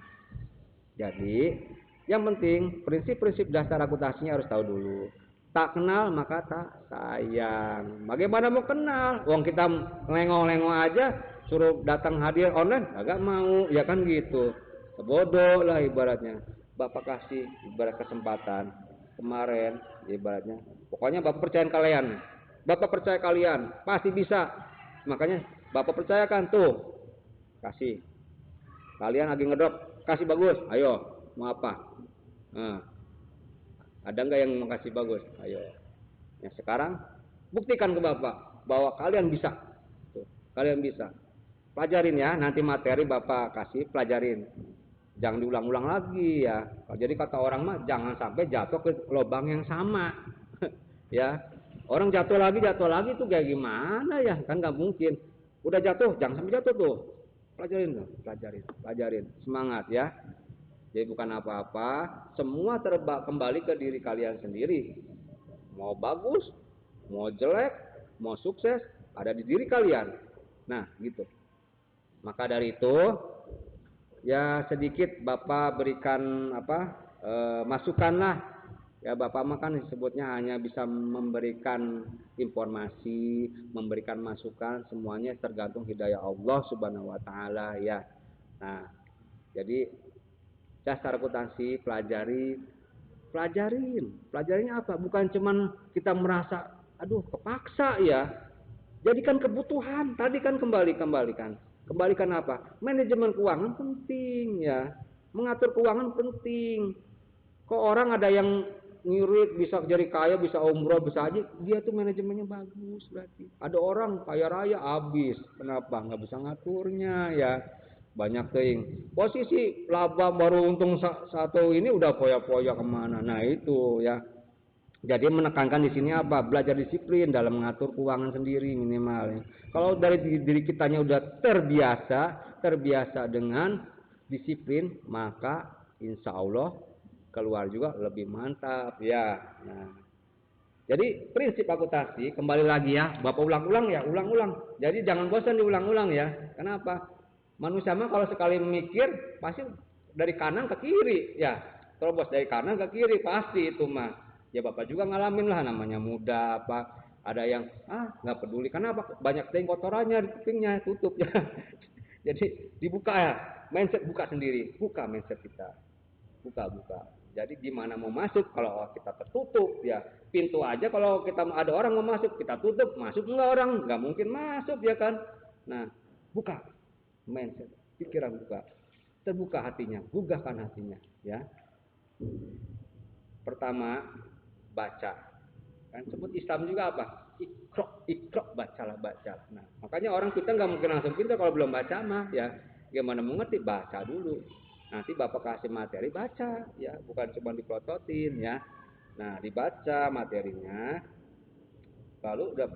jadi yang penting prinsip-prinsip dasar akuntansinya harus tahu dulu. Tak kenal maka tak sayang. Bagaimana mau kenal? Wong kita lengong-lengong aja, suruh datang hadir online, agak mau, ya kan gitu. Bodoh lah ibaratnya. Bapak kasih ibarat kesempatan kemarin, ibaratnya. Pokoknya Bapak percaya kalian. Bapak percaya kalian, pasti bisa. Makanya Bapak percayakan tuh, kasih. Kalian lagi ngedrop, kasih bagus. Ayo, mau apa? Nah, ada nggak yang mau kasih bagus? Ayo. Ya sekarang buktikan ke Bapak bahwa kalian bisa. Tuh, kalian bisa. Pelajarin ya, nanti materi Bapak kasih, pelajarin. Jangan diulang-ulang lagi ya. Jadi kata orang mah jangan sampai jatuh ke lubang yang sama. Ya. Orang jatuh lagi tuh kayak gimana ya? Kan nggak mungkin. Udah jatuh, jangan sampai jatuh tuh. Pelajarin tuh, pelajarin. Semangat ya. Jadi bukan apa-apa, semua kembali ke diri kalian sendiri. Mau bagus, mau jelek, mau sukses, ada di diri kalian. Nah, gitu. Maka dari itu, ya sedikit Bapak berikan masukanlah. Ya Bapak makan disebutnya hanya bisa memberikan informasi, memberikan masukan, semuanya tergantung hidayah Allah Subhanahu wa taala ya. Nah, jadi dasar akuntansi pelajarinnya apa? Bukan cuman kita merasa aduh kepaksa ya. Jadikan kebutuhan. Tadi kan kembalikan apa? Manajemen keuangan penting ya. Mengatur keuangan penting. Kok orang ada yang ngirit bisa jadi kaya, bisa umroh, bisa haji, dia tuh manajemennya bagus berarti. Ada orang kaya raya habis. Kenapa? Nggak bisa ngaturnya ya. Banyak ting posisi laba baru untung satu ini udah poya-poya kemana. Nah itu ya, jadi menekankan di sini apa, belajar disiplin dalam mengatur keuangan sendiri minimal. Kalau dari diri kitanya udah terbiasa dengan disiplin, maka insya Allah keluar juga lebih mantap ya. Nah Jadi prinsip akuntansi kembali lagi ya, Bapak ulang-ulang ya, ulang-ulang. Jadi jangan bosan diulang-ulang ya. Kenapa? Manusia mah kalau sekali mikir pasti dari kanan ke kiri ya. Terobos dari kanan ke kiri pasti itu mah. Ya Bapak juga ngalamin lah, namanya muda apa. Ada yang nggak peduli. Kenapa? Banyak ting kotorannya di kupingnya, tutup ya. Jadi dibuka ya, mindset buka sendiri, buka mindset kita, buka. Jadi gimana mau masuk kalau kita tertutup ya, pintu aja kalau kita ada orang mau masuk kita tutup, masuk nggak orang, nggak mungkin masuk ya kan. Nah buka mindset, pikiran buka, terbuka hatinya, gugahkan hatinya ya. Pertama baca, kan sebut Islam juga apa? Ikro, bacalah. Nah, makanya orang kita nggak mungkin langsung pintar kalau belum baca mah ya. Gimana mengerti? Baca dulu. Nanti Bapak kasih materi baca ya, bukan cuma dipelototin ya. Nah, dibaca materinya. Lalu udah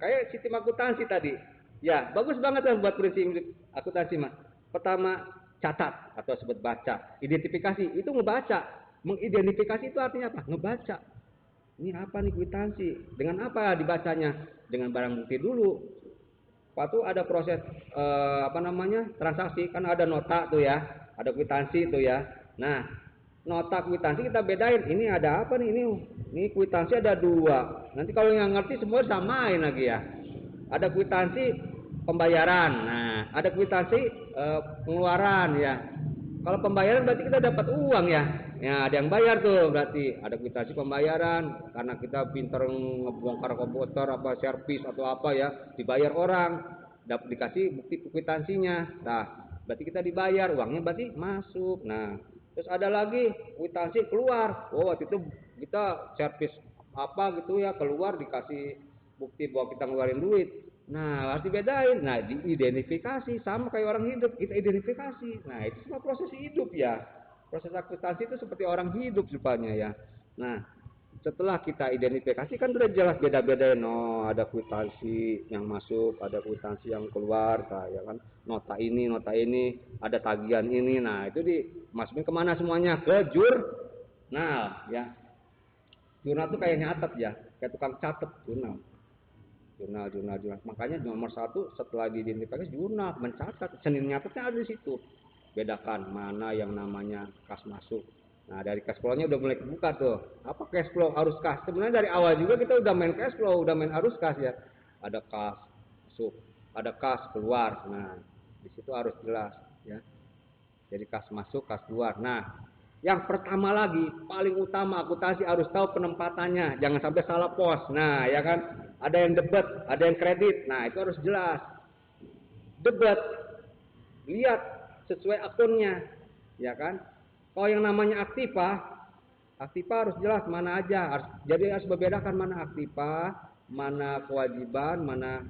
kayak sistem akuntansi tadi. Ya, bagus banget kan buat prinsip akuntansi mah. Pertama catat atau sebut baca. Identifikasi itu ngebaca. Mengidentifikasi itu artinya apa? Ngebaca. Ini apa nih kwitansi? Dengan apa dibacanya? Dengan barang bukti dulu. Waktu ada proses transaksi, kan ada nota tuh ya, ada kwitansi tuh ya. Nah, nota kwitansi kita bedain. Ini ada apa nih? Ini kwitansi ada dua. Nanti kalau yang ngerti semua samain lagi ya. Ada kwitansi pembayaran. Nah, ada kwitansi pengeluaran ya. Kalau pembayaran berarti kita dapat uang ya. Ya, ada yang bayar tuh berarti ada kwitansi pembayaran karena kita pintar ngebongkar komputer apa servis atau apa ya, dibayar orang, dapat dikasih bukti kwitansinya. Nah, berarti kita dibayar, uangnya berarti masuk. Nah, terus ada lagi kwitansi keluar. Oh, waktu itu kita servis apa gitu ya, keluar dikasih bukti bahwa kita ngeluarin duit. Nah, harus dibedain. Nah, diidentifikasi sama kayak orang hidup, kita identifikasi. Nah, itu semua proses hidup ya. Proses akuntansi itu seperti orang hidup rupanya ya. Nah, setelah kita identifikasi kan sudah jelas beda-bedain. Oh, ada kwitansi yang masuk, ada kwitansi yang keluar, ya kan. Nota ini, ada tagihan ini. Nah, itu dimasukin kemana semuanya? Ke jurnal ya. Jurnal itu kayak nyatet ya, kayak tukang catet jurnal. Jurnal. Makanya nomor 1 setelah diidentifikasi jurnal, mencatat. Senin nyatetnya ada di situ. Bedakan mana yang namanya kas masuk. Nah, dari cash flow-nya udah mulai kebuka tuh. Apa cash flow arus kas? Sebenarnya dari awal juga kita udah main cash flow, udah main arus kas ya. Ada kas masuk, ada kas keluar. Nah, di situ harus jelas ya. Jadi kas masuk, kas keluar. Nah, yang pertama lagi paling utama akuntansi harus tahu penempatannya. Jangan sampai salah pos. Nah, ya kan? Ada yang debit, ada yang kredit. Nah, itu harus jelas. Debit lihat sesuai akunnya, ya kan? Kalau yang namanya aktiva harus jelas mana aja. Jadi harus membedakan mana aktiva, mana kewajiban, mana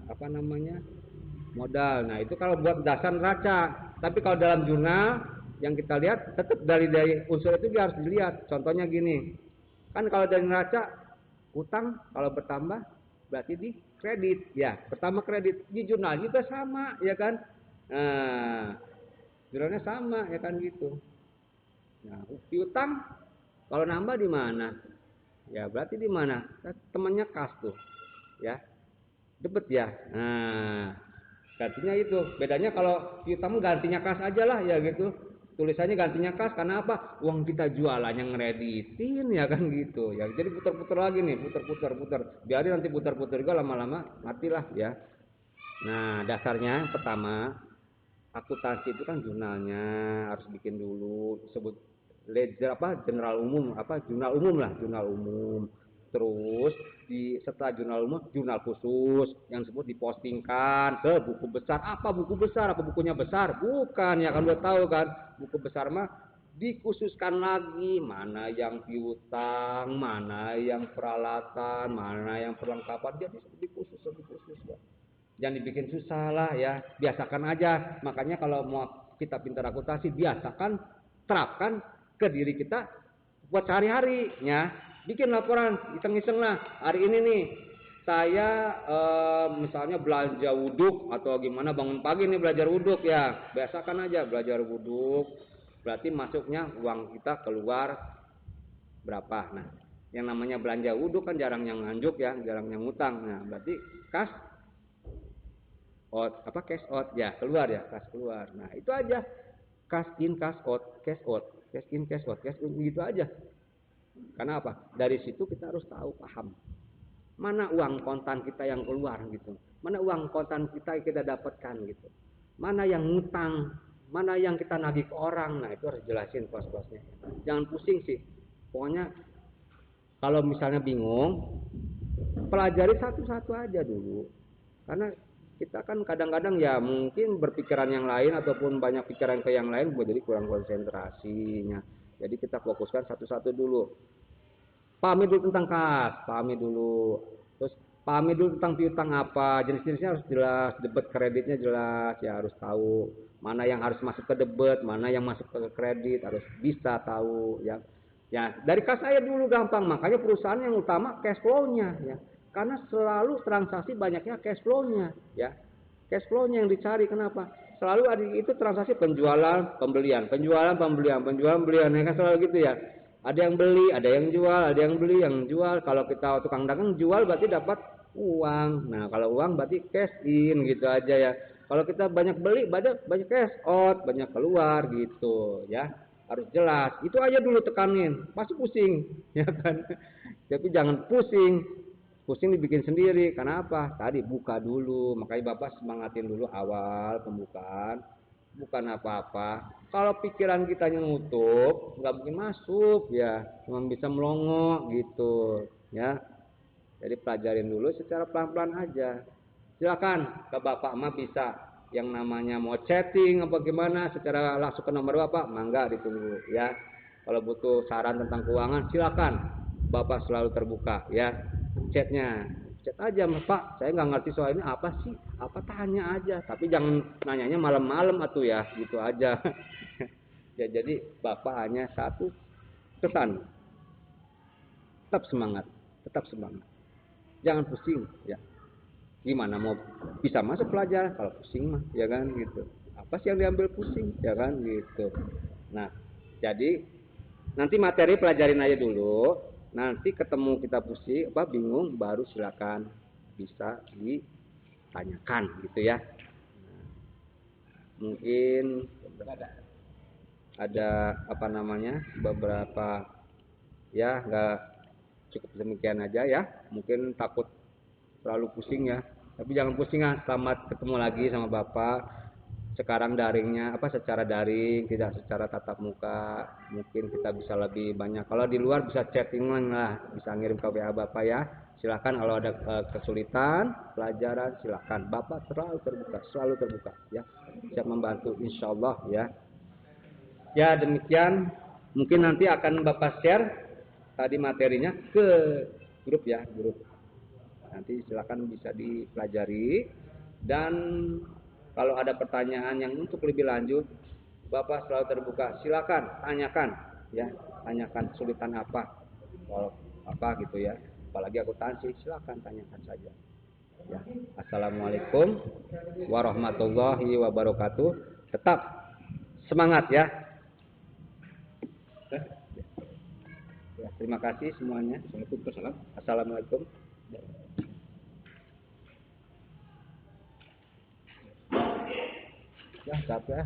modal. Nah, itu kalau buat dasar neraca. Tapi kalau dalam jurnal yang kita lihat tetap dari unsur itu dia harus dilihat. Contohnya gini, kan kalau dari neraca utang kalau bertambah berarti di kredit ya. Pertama kredit di jurnal juga sama, ya kan? Nah, jurnalnya sama ya kan gitu. Nah, piutang kalau nambah di mana? Ya berarti di mana? Temannya kas tuh, ya debet ya. Nah, gantinya itu. Bedanya kalau piutang gantinya kas aja lah ya gitu. Tulisannya gantinya kas karena apa? Uang kita jualannya ngereditin ya kan gitu. Ya jadi putar-putar lagi nih, putar. Biarin nanti putar-putar juga lama-lama matilah ya. Nah, dasarnya pertama akuntansi itu kan jurnalnya harus bikin dulu, sebut ledger jurnal umum. Terus setelah jurnal umum, jurnal khusus yang disebut dipostingkan ke buku besar. Apa buku besar? Apa bukunya besar? Bukan, ya kan udah tahu kan. Buku besar mah dikhususkan lagi mana yang piutang, mana yang peralatan, mana yang perlengkapan. Jadi dikhusus ya. Jangan dibikin susah lah ya, biasakan aja. Makanya kalau mau kita pintar akuntansi, biasakan, terapkan ke diri kita buat sehari-hari ya. Bikin laporan, iseng-iseng lah. Hari ini nih saya misalnya belanja wuduk atau gimana, bangun pagi nih belajar wuduk ya. Biasakan aja belajar wuduk. Berarti masuknya uang kita keluar berapa. Nah, yang namanya belanja wudhu kan jarang yang nganjuk ya, jarang yang ngutang. Nah, berarti cash out ya, keluar ya, cash keluar. Nah, itu aja. Cash in, cash out, cash out, cash in, cash out, cash in, gitu aja. Karena apa? Dari situ kita harus tahu, paham. Mana uang kontan kita yang keluar gitu. Mana uang kontan kita dapatkan gitu. Mana yang ngutang, mana yang kita nagih ke orang. Nah, itu harus jelasin kos-kosnya. Jangan pusing sih. Pokoknya kalau misalnya bingung, pelajari satu-satu aja dulu. Karena kita kan kadang-kadang ya mungkin berpikiran yang lain ataupun banyak pikiran ke yang lain, jadi kurang konsentrasinya. Jadi kita fokuskan satu-satu dulu. Pahami dulu tentang kas, pahami dulu. Terus pahami dulu tentang piutang apa, jenis-jenisnya harus jelas, debit kreditnya jelas, ya harus tahu. Mana yang harus masuk ke debit, mana yang masuk ke kredit, harus bisa tahu ya. Ya, dari kas saya dulu gampang, makanya perusahaan yang utama cash flow-nya ya. Karena selalu transaksi banyaknya cash flow-nya ya. Cash flow-nya yang dicari, kenapa? Selalu ada itu transaksi penjualan, pembelian, penjualan, pembelian, penjualan, pembelian, ya kan selalu gitu ya. Ada yang beli, ada yang jual, ada yang beli, yang jual. Kalau kita tukang dagang jual berarti dapat uang. Nah, kalau uang berarti cash in gitu aja ya. Kalau kita banyak beli, banyak cash out, banyak keluar gitu ya. Harus jelas. Itu aja dulu tekanin. Pasti pusing, ya kan? Tapi jangan pusing. Pusing dibikin sendiri. Karena apa? Tadi buka dulu. Makanya Bapak semangatin dulu awal pembukaan. Bukan apa-apa. Kalau pikiran kita nutup, nggak mungkin masuk ya. Cuma bisa melongo gitu ya. Jadi pelajarin dulu secara pelan-pelan aja. Silakan ke Bapak mah bisa yang namanya mau chatting apa gimana secara langsung ke nomor Bapak, mangga ditunggu ya. Kalau butuh saran tentang keuangan silakan. Bapak selalu terbuka ya. Chatnya chat aja Pak, saya nggak ngerti soal ini apa sih, apa tanya aja, tapi jangan nanyanya malam-malam atuh ya, gitu aja. Ya, jadi Bapak hanya satu pesan, tetap semangat, jangan pusing ya. Gimana mau bisa masuk pelajaran kalau pusing mah, ya kan gitu. Apa sih yang diambil pusing, ya kan gitu. Nah, jadi nanti materi pelajarin aja dulu. Nanti ketemu kita pusing, bingung, baru silakan bisa ditanyakan gitu ya. Mungkin ada apa namanya beberapa ya, nggak cukup demikian aja ya. Mungkin takut terlalu pusing ya. Tapi jangan pusing ya. Selamat ketemu lagi sama Bapak. Sekarang daringnya secara daring, tidak secara tatap muka. Mungkin kita bisa lebih banyak. Kalau di luar bisa chatting lah, bisa ngirim ke WA Bapak ya. Silakan kalau ada kesulitan pelajaran, silakan. Bapak selalu terbuka ya. Siap membantu insyaallah ya. Ya, demikian. Mungkin nanti akan Bapak share tadi materinya ke grup ya, grup. Nanti silakan bisa dipelajari, dan kalau ada pertanyaan yang untuk lebih lanjut, Bapak selalu terbuka. Silakan tanyakan ya, tanyakan kesulitan apa, kalau apa gitu ya. Apalagi akuntansi, silakan tanyakan saja. Ya. Assalamualaikum warahmatullahi wabarakatuh. Tetap semangat ya. Ya, terima kasih semuanya. Assalamualaikum. Ya, capek.